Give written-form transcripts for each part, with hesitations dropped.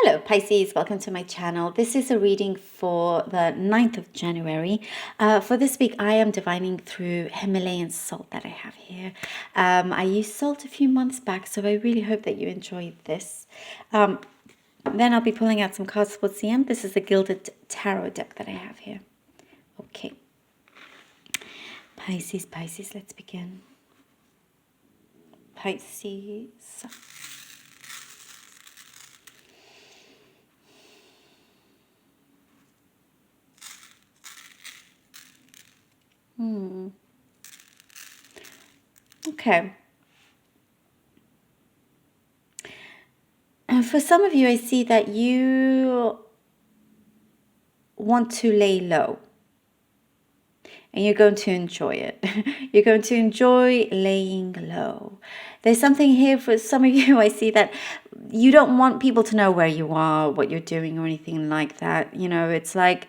Hello Pisces, welcome to my channel. This is a reading for the 9th of January. For this week, I am divining through Himalayan salt that I have here. I used salt a few months back, so I really hope that you enjoyed this. Then I'll be pulling out some cards towards the end. This is the Gilded Tarot deck that I have here. Okay. Pisces, let's begin. Pisces. Okay. And for some of you, I see that you want to lay low. And you're going to enjoy it. You're going to enjoy laying low. There's something here for some of you. I see that you don't want people to know where you are, what you're doing, or anything like that. You know, it's like,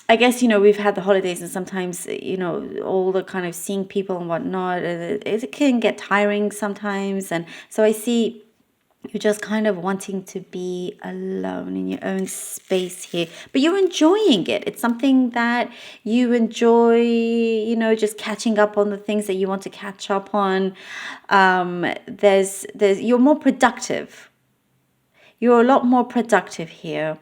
I guess, we've had the holidays and sometimes, all the kind of seeing people and whatnot, it can get tiring sometimes. And so I see you're just kind of wanting to be alone in your own space here, but you're enjoying it. It's something that you enjoy, just catching up on the things that you want to catch up on. You're more productive. You're a lot more productive here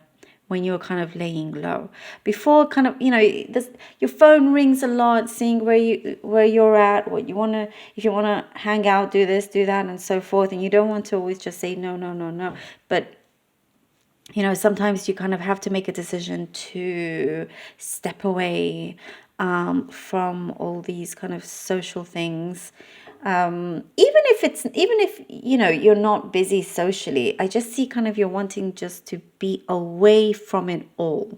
when you're kind of laying low. Before, kind of, your phone rings a lot, seeing where you're at, what you wanna, if you wanna hang out, do this, do that, and so forth. And you don't want to always just say no, no, no, no. But sometimes you kind of have to make a decision to step away from all these kind of social things. Even if you're not busy socially, I just see kind of you're wanting just to be away from it all.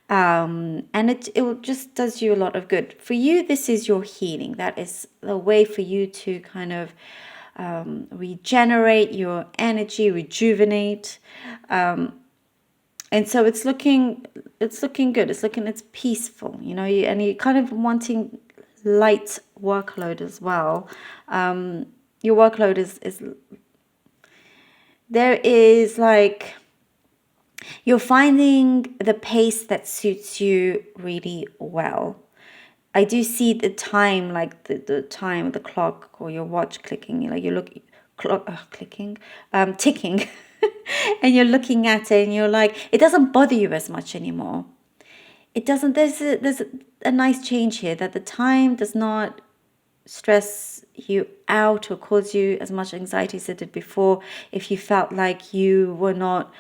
And it just does you a lot of good. For you, this is your healing. That is the way for you to kind of regenerate your energy, rejuvenate. And so it's looking good. It's peaceful, and you're kind of wanting light workload as well. Your workload is there is like, you're finding the pace that suits you really well. I do see the time, like the time, the clock or your watch clicking, like you look ticking. And you're looking at it and you're like, it doesn't bother you as much anymore. It doesn't, there's a nice change here, that the time does not stress you out or cause you as much anxiety as it did before. If you felt like you were not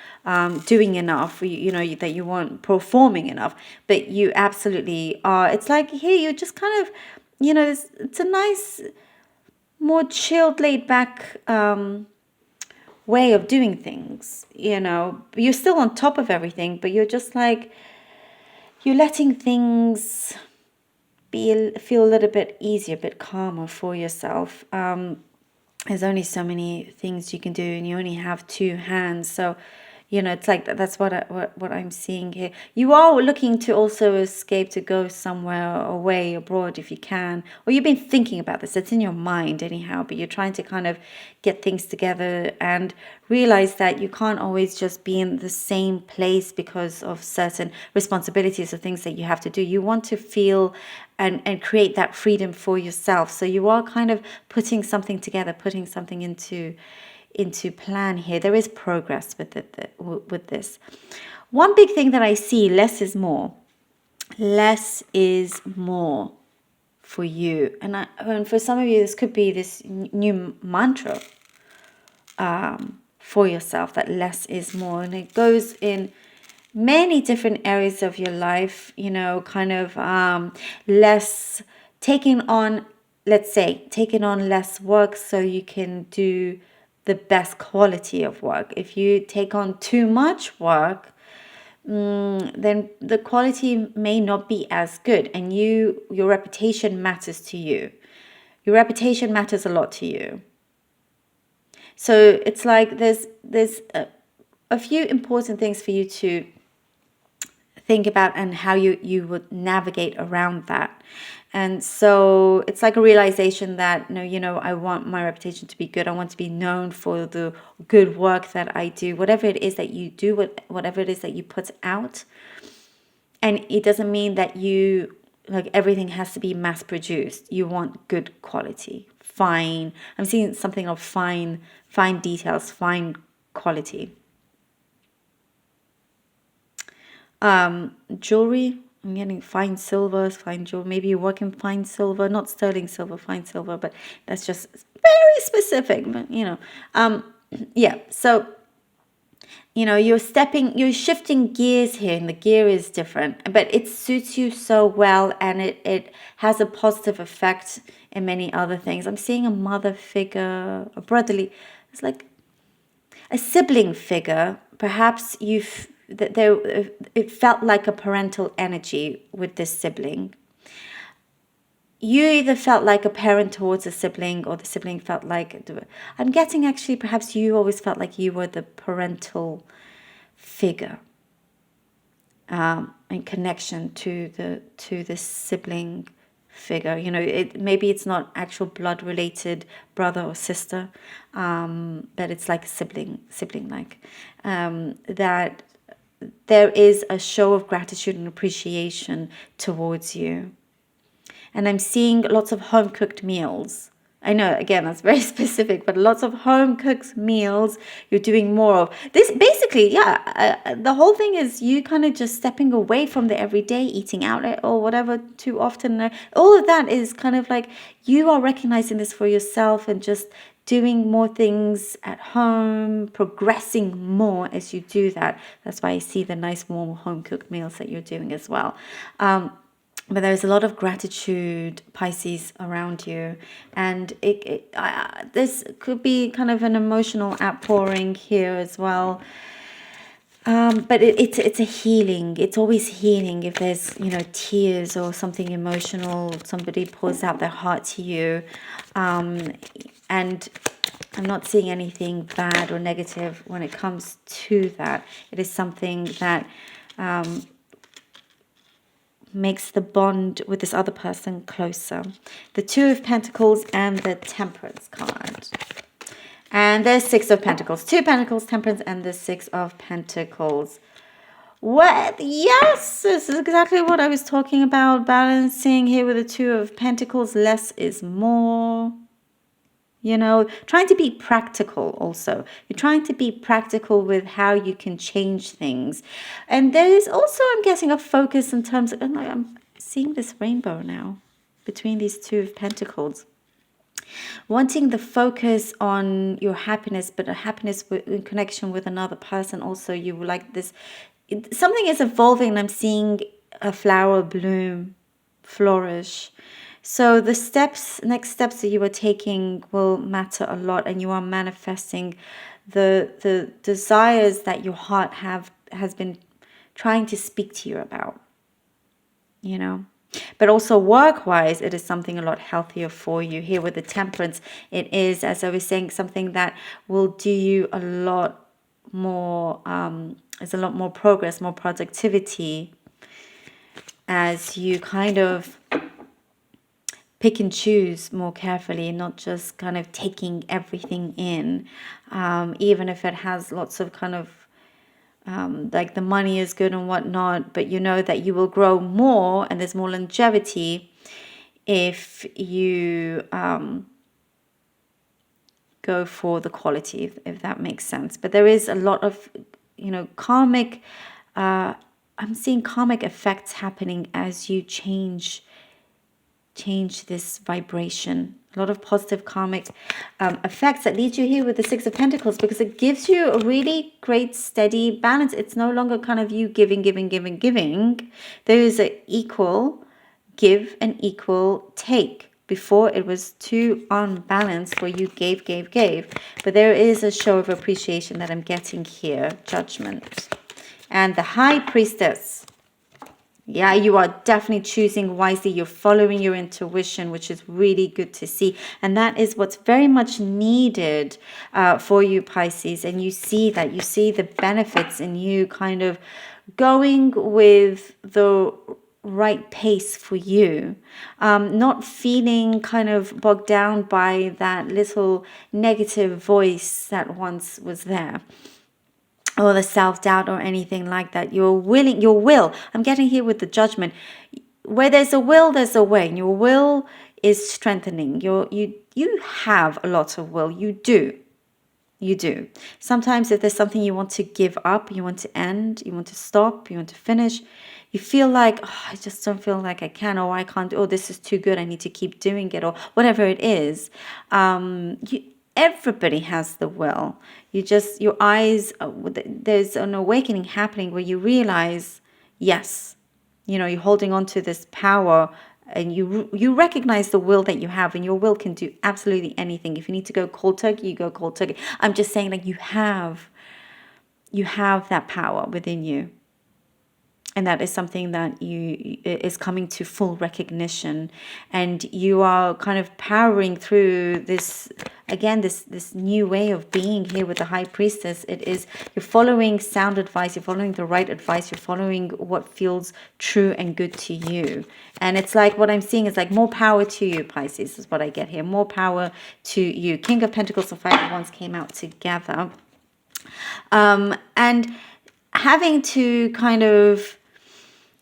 doing enough, that you weren't performing enough, but you absolutely are. It's like here you're just kind of, it's a nice, more chilled, laid back way of doing things. You're still on top of everything, but you're just like, you're letting things feel a little bit easier, a bit calmer for yourself. There's only so many things you can do, and you only have two hands, so it's like that's what I'm seeing here. You are looking to also escape, to go somewhere away, abroad, if you can, or you've been thinking about this. It's in your mind anyhow, but you're trying to kind of get things together and realize that you can't always just be in the same place because of certain responsibilities or things that you have to do. You want to feel and create that freedom for yourself. So you are kind of putting something together, putting something into plan here. There is progress with this. One big thing that I see, less is more. Less is more for you. And for some of you, this could be this new mantra for yourself, that less is more. And it goes in many different areas of your life, kind of less taking on, let's say, taking on less work so you can do the best quality of work. If you take on too much work, then the quality may not be as good, and your reputation matters to you. Your reputation matters a lot to you. So it's like there's a few important things for you to think about and how you would navigate around that. And so it's like a realization that, no, I want my reputation to be good. I want to be known for the good work that I do, whatever it is that you do, whatever it is that you put out. And it doesn't mean that you, like, everything has to be mass produced. You want good quality, fine. I'm seeing something of fine details, fine quality. Jewelry, I'm getting fine silver, fine jewelry. Maybe you work in fine silver, not sterling silver, fine silver, but that's just very specific. But yeah. So you're shifting gears here, and the gear is different, but it suits you so well, and it has a positive effect in many other things. I'm seeing a mother figure, a brotherly. It's like a sibling figure. Perhaps it felt like a parental energy with this sibling. You either felt like a parent towards a sibling, or the sibling felt like, I'm getting actually perhaps you always felt like you were the parental figure in connection to the sibling figure. Maybe it's not actual blood related brother or sister, but it's like a sibling like that. There is a show of gratitude and appreciation towards you. And I'm seeing lots of home cooked meals. I know, again, that's very specific, but lots of home cooked meals you're doing more of. This basically, the whole thing is you kind of just stepping away from the everyday eating out or whatever too often. All of that is kind of like you are recognizing this for yourself and just doing more things at home, progressing more as you do that. That's why I see the nice warm home cooked meals that you're doing as well. But there's a lot of gratitude, Pisces, around you. And this could be kind of an emotional outpouring here as well. But it's a healing. It's always healing if there's, tears or something emotional. Somebody pours out their heart to you. And I'm not seeing anything bad or negative when it comes to that. It is something that makes the bond with this other person closer. The Two of Pentacles and the Temperance card. And there's Six of Pentacles. Two Pentacles, Temperance, and the Six of Pentacles. What? Yes, this is exactly what I was talking about. Balancing here with the Two of Pentacles. Less is more. Trying to be practical also. You're trying to be practical with how you can change things. And there is also, I'm getting a focus in terms of, I'm seeing this rainbow now between these Two of Pentacles. Wanting the focus on your happiness, but a happiness in connection with another person also. You like this, something is evolving, and I'm seeing a flower bloom, flourish. So the next steps that you are taking will matter a lot, and you are manifesting the desires that your heart has been trying to speak to you about, But also work-wise, it is something a lot healthier for you. Here with the Temperance, it is, as I was saying, something that will do you a lot more, there's a lot more progress, more productivity, as you kind of pick and choose more carefully, not just kind of taking everything in, even if it has lots of kind of like the money is good and whatnot, but you know that you will grow more and there's more longevity if you go for the quality, if that makes sense. But there is a lot of, karmic, I'm seeing karmic effects happening as you change this vibration. A lot of positive karmic effects that lead you here with the Six of Pentacles, because it gives you a really great steady balance. It's no longer kind of you giving. There is an equal give and equal take. Before it was too unbalanced where you gave. But there is a show of appreciation that I'm getting here. Judgment. And the High Priestess. Yeah, you are definitely choosing wisely. You're following your intuition, which is really good to see. And that is what's very much needed for you, Pisces. And you see that. You see the benefits in you kind of going with the right pace for you, not feeling kind of bogged down by that little negative voice that once was there, or the self-doubt or anything like that. You're willing, your will, I'm getting here with the judgment. Where there's a will, there's a way. And your will is strengthening. You have a lot of will. You do. You do. Sometimes if there's something you want to give up, you want to end, you want to stop, you want to finish, you feel like, oh, I just don't feel like I can, or I can't, oh, this is too good, I need to keep doing it, or whatever it is. Everybody has the will. You just, your eyes, there's an awakening happening where you realize, yes, you're holding on to this power, and you recognize the will that you have, and your will can do absolutely anything. If you need to go cold turkey, you go cold turkey. I'm just saying, like, you have that power within you. And that is something that is coming to full recognition, and you are kind of powering through this again, this new way of being here with the High Priestess. It is, you're following sound advice, you're following the right advice, you're following what feels true and good to you. And it's like, what I'm seeing is like, more power to you, Pisces, is what I get here. More power to you. King of Pentacles and Five of Wands came out together, and having to kind of,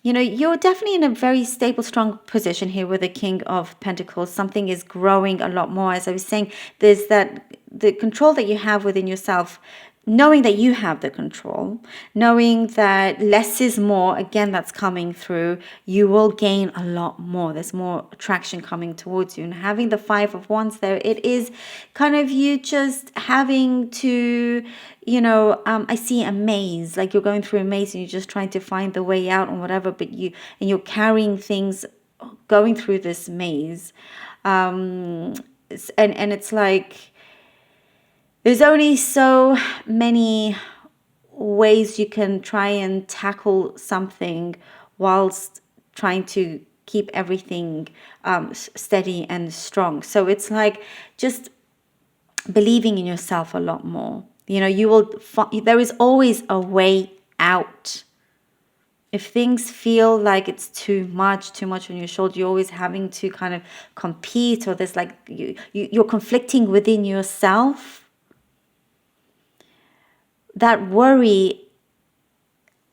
you're definitely in a very stable, strong position here with the King of Pentacles. Something is growing a lot more. As I was saying, there's that, the control that you have within yourself, knowing that you have the control, knowing that less is more, again, that's coming through. You will gain a lot more. There's more attraction coming towards you. And having the Five of Wands there, it is kind of you just having to, I see a maze, like you're going through a maze and you're just trying to find the way out or whatever, but you're carrying things, going through this maze. And it's like, there's only so many ways you can try and tackle something whilst trying to keep everything steady and strong. So it's like just believing in yourself a lot more. You will there is always a way out. If things feel like it's too much on your shoulder, you're always having to kind of compete, or there's like you're conflicting within yourself. That worry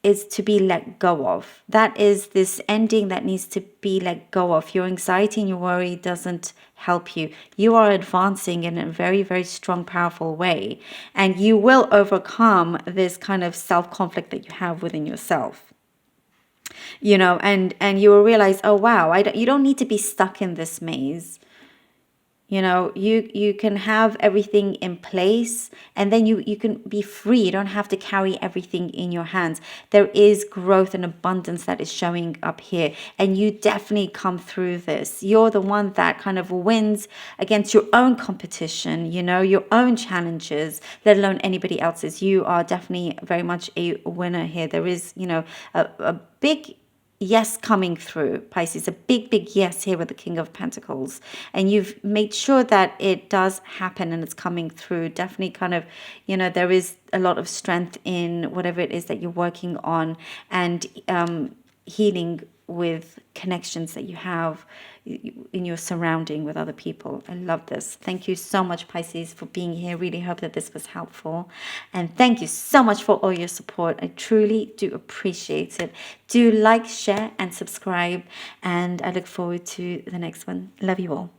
is to be let go of. That is this ending that needs to be let go of. Your anxiety and your worry doesn't help you. You are advancing in a very, very strong, powerful way. And you will overcome this kind of self-conflict that you have within yourself. And you will realize, oh, wow, you don't need to be stuck in this maze. You can have everything in place, and then you can be free. You don't have to carry everything in your hands. There is growth and abundance that is showing up here, and you definitely come through this. You're the one that kind of wins against your own competition, your own challenges, let alone anybody else's. You are definitely very much a winner here. There is, a big yes coming through, Pisces, a big, big yes here with the King of Pentacles. And you've made sure that it does happen and it's coming through. Definitely kind of, there is a lot of strength in whatever it is that you're working on, and healing with connections that you have in your surrounding with other people. I love this. Thank you so much, Pisces, for being here. Really hope that this was helpful. And thank you so much for all your support. I truly do appreciate it. Do like, share, and subscribe. And I look forward to the next one. Love you all.